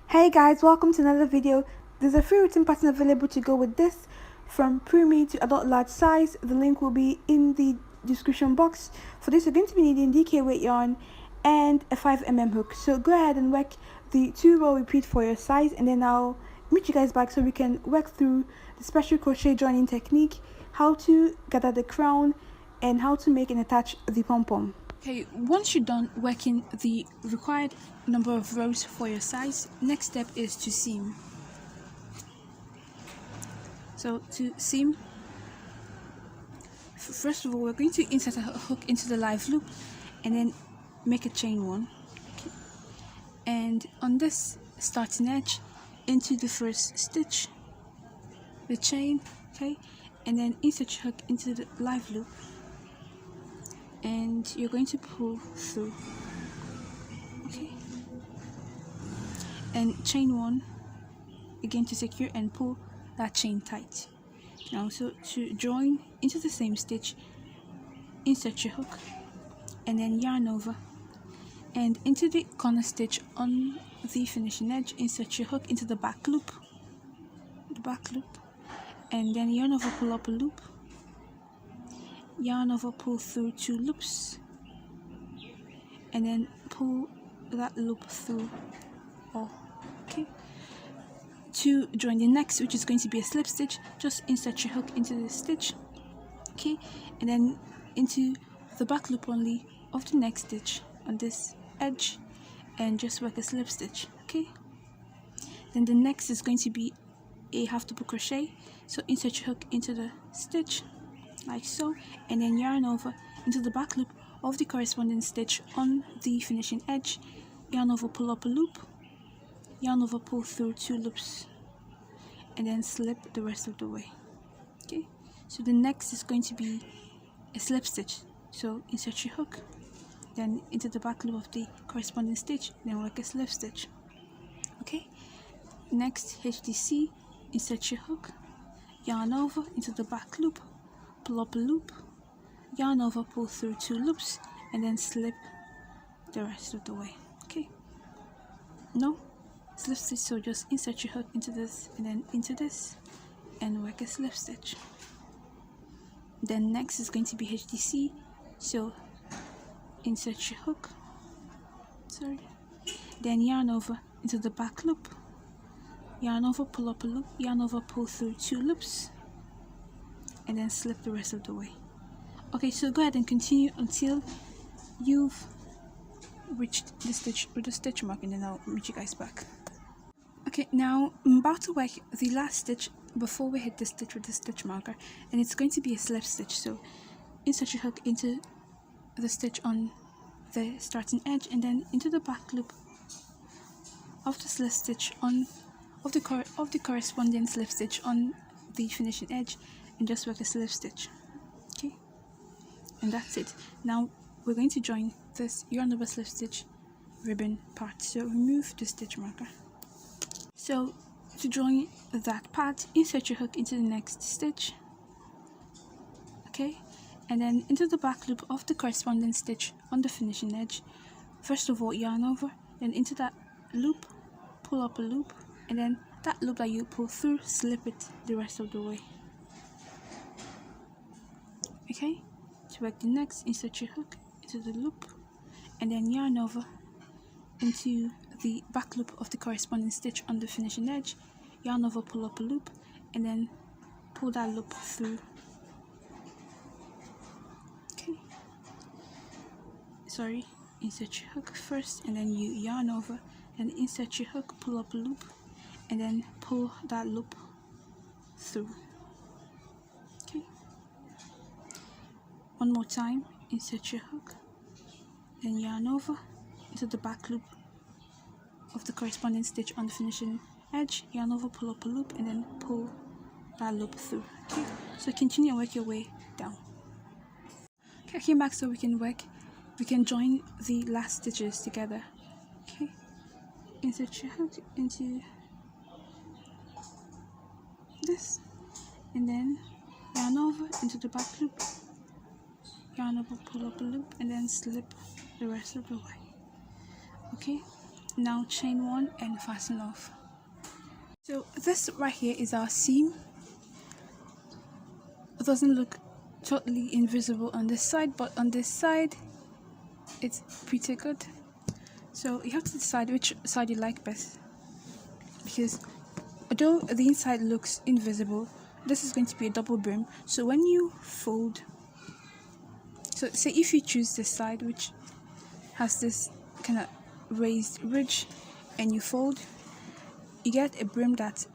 Hey guys, welcome to another video. There's a free written pattern available to go with this from Preemie to adult large size. The link will be in the description box. For this, you're going to be needing DK weight yarn and a 5mm hook. So go ahead and work the 2-row repeat for your size, and then I'll meet you guys back so we can work through the special crochet joining technique, how to gather the crown, and how to make and attach the pom-pom. Okay, once you're done working the required number of rows for your size, next step is to seam. So to seam, first of all, we're going to insert a hook into the live loop and then make a chain one. Okay. And on this starting edge, into the first stitch, the chain, okay, and then insert your hook into the live loop. And you're going to pull through, okay, and chain one again to secure and pull that chain tight. Now, so to join into the same stitch, insert your hook and then yarn over, and into the corner stitch on the finishing edge, insert your hook into the back loop, and then yarn over, pull up a loop, yarn over, pull through 2 loops, and then pull that loop through all. Okay, to join the next, which is going to be a slip stitch, just insert your hook into the stitch, okay, and then into the back loop only of the next stitch on this edge, and just work a slip stitch. Okay, then the next is going to be a half double crochet, so insert your hook into the stitch like so, and then yarn over into the back loop of the corresponding stitch on the finishing edge, yarn over, pull up a loop, yarn over, pull through 2 loops, and then slip the rest of the way. Okay, so the next is going to be a slip stitch, so insert your hook then into the back loop of the corresponding stitch, then work a slip stitch. Okay, next HDC, insert your hook, yarn over into the back loop, pull up a loop, yarn over, pull through 2 loops, and then slip the rest of the way. Okay, no slip stitch, so just insert your hook into this and then into this and work a slip stitch. Then next is going to be HDC, so insert your hook, then yarn over into the back loop, yarn over, pull up a loop, yarn over, pull through 2 loops, and then slip the rest of the way. Okay, so go ahead and continue until you've reached the stitch with the stitch mark, and then I'll meet you guys back. Okay, now I'm about to work the last stitch before we hit the stitch with the stitch marker, and it's going to be a slip stitch. So insert your hook into the stitch on the starting edge, and then into the back loop of the slip stitch on of the corresponding slip stitch on the finishing edge, and just work a slip stitch. Okay, and that's it. Now we're going to join this yarn over slip stitch ribbon part, so remove the stitch marker. So to join that part, insert your hook into the next stitch, okay, and then into the back loop of the corresponding stitch on the finishing edge. First of all, yarn over, then into that loop, pull up a loop, and then that loop that you pull through, slip it the rest of the way. Okay, to work the next, insert your hook into the loop, and then yarn over into the back loop of the corresponding stitch on the finishing edge, yarn over, pull up a loop, and then pull that loop through. Okay, insert your hook first, and then you yarn over, and insert your hook, pull up a loop, and then pull that loop through. Okay, one more time, insert your hook, then yarn over into the back loop of the corresponding stitch on the finishing edge, yarn over, pull up a loop, and then pull that loop through. Okay, so continue and work your way down. Okay, I came back so we can join the last stitches together. Okay, insert your hook into this, and then yarn over into the back loop, yarn over, pull up a loop, and then slip the rest of the way. Okay, Now chain 1 and fasten off. So this right here is our seam. It doesn't look totally invisible on this side, but on this side it's pretty good. So you have to decide which side you like best, because although the inside looks invisible, this is going to be a double brim. So when you fold, so say if you choose this side which has this kind of raised ridge and you fold, you get a brim that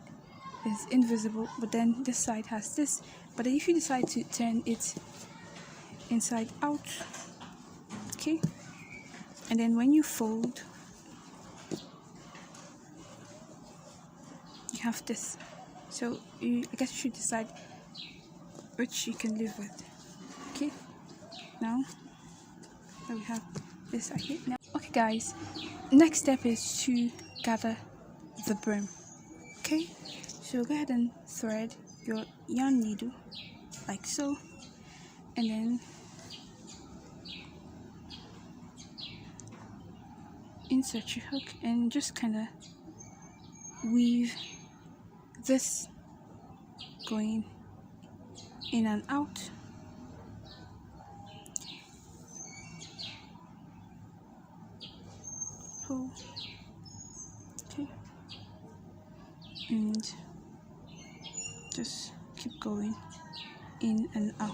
is invisible, but then this side has this. But then if you decide to turn it inside out, okay, and then when you fold, you have this. So I guess you should decide which you can live with. Okay, now that we have this here. Now, okay guys, next step is to gather the brim. Okay, so go ahead and thread your yarn needle like so, and then insert your hook and just kind of weave this going in and out. Pull. Okay, and just keep going in and out.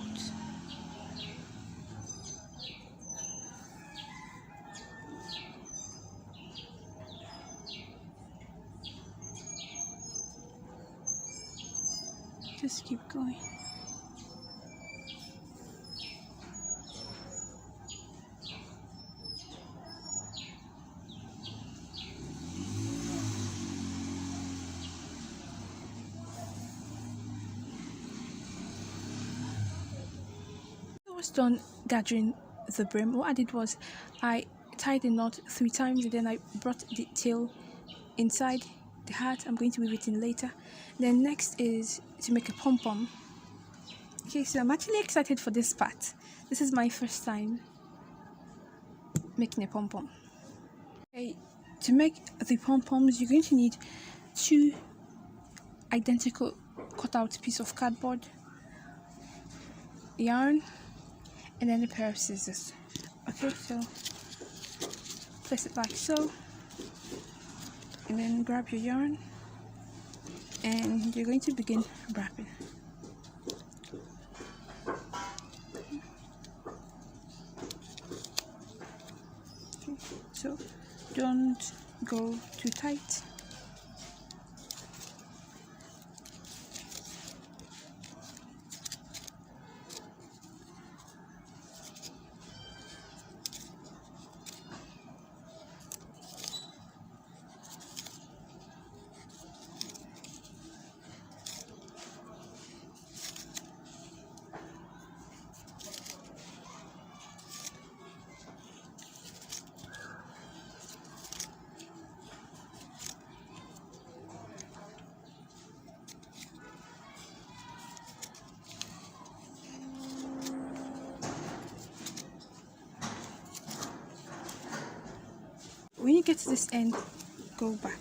Just keep going. I was done gathering the brim. What I did was I tied the knot 3 times, and then I brought the tail inside the hat. I'm going to weave it in later. Then next is to make a pom pom. Okay, so I'm actually excited for this part. This is my first time making a pom pom. Okay, to make the pom poms, you're going to need 2 identical cut-out pieces of cardboard, yarn, and then a pair of scissors. Okay, so place it like so, and then grab your yarn, and you're going to begin wrapping. Okay, so don't go too tight. When you get to this end, go back.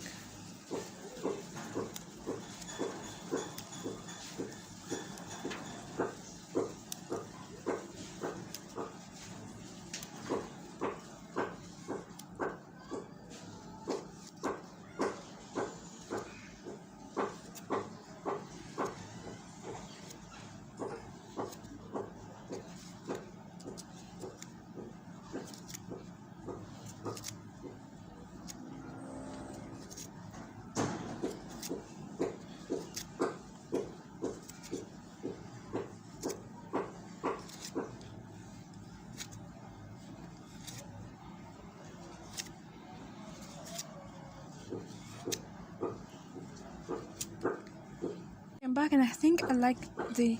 I'm back, and I think I like the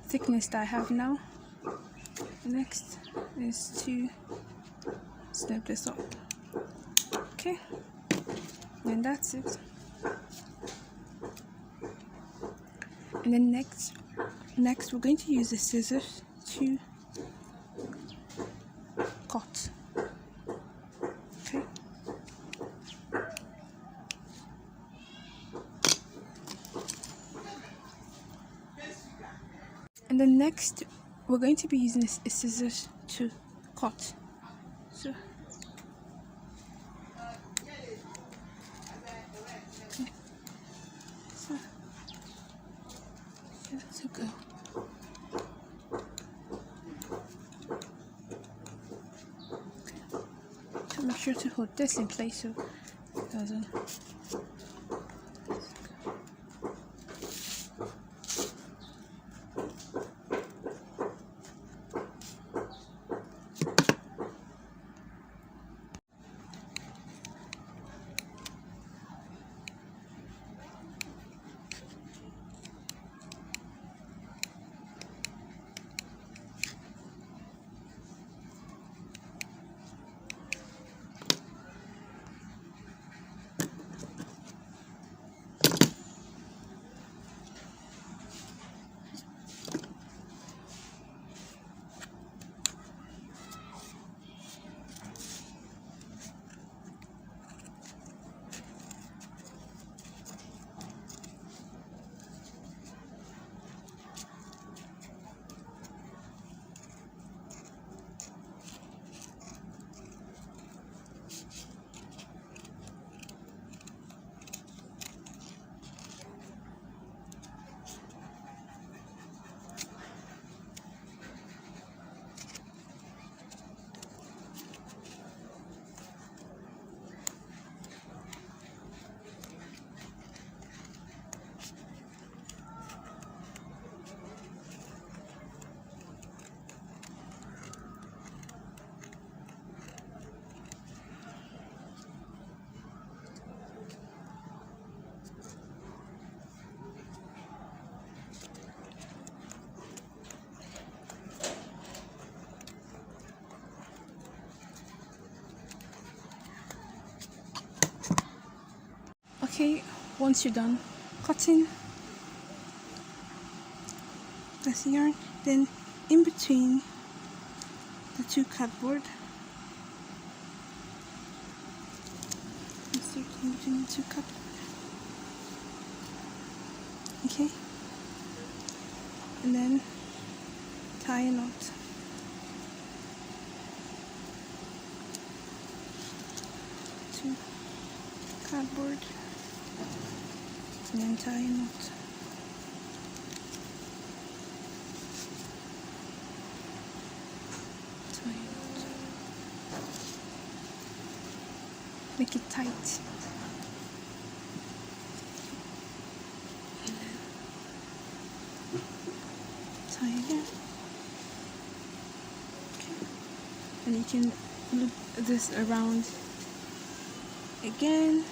thickness that I have now. Next is to snip this up. Okay, and that's it. And then next we're going to use the scissors to cut. Okay, And then next we're going to be using scissors to cut. So here to go. So make sure to hold this in place so it doesn't. Okay, once you're done cutting this yarn, then in between the two cardboard, insert in between the two cardboard. Okay, and then tie a knot. Two cardboard. And then tie a knot. Tie a knot. Make it tight. And then tie again. Okay. And you can loop this around again.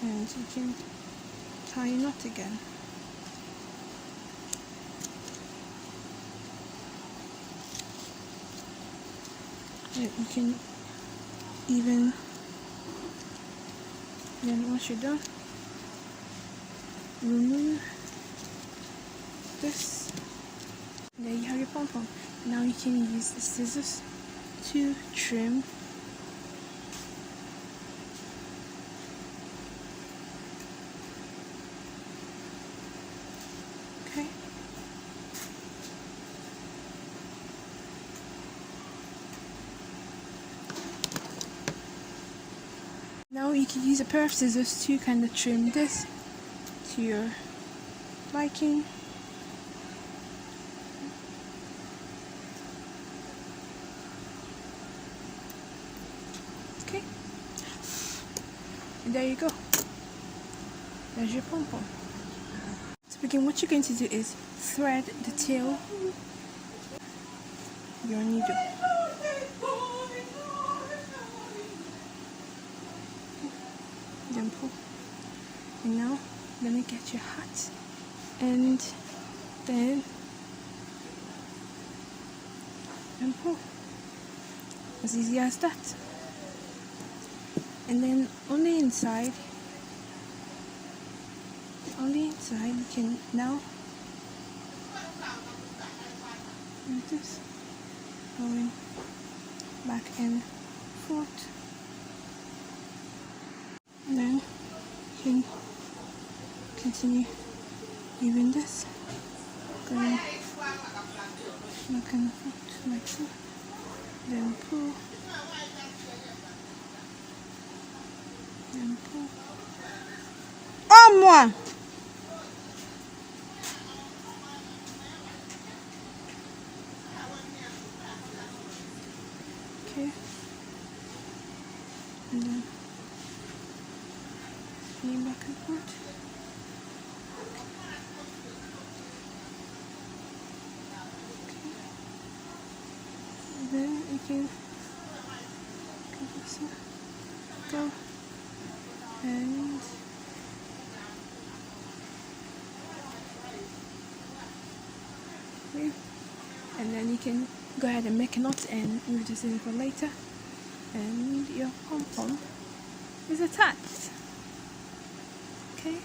And you can tie a knot again. And you can even, then once you're done, remove this. And there you have your pom pom. Now you can use the scissors to trim. Okay. Now you can use a pair of scissors to kind of trim this to your liking. Okay. And there you go. There's your pom pom. To begin, what you're going to do is thread the tail of your needle. Then pull. And now let me get your hat, and then pull. As easy as that. And then on the inside, you can now do this, going back and forth. And then you can continue even this, going back and forth like so, then pull, then pull. Oh moi! Okay, and then going back and forth. Then you can go and okay. And then you can go ahead and make a knot and move this in for later, and your pom pom is attached. Okay.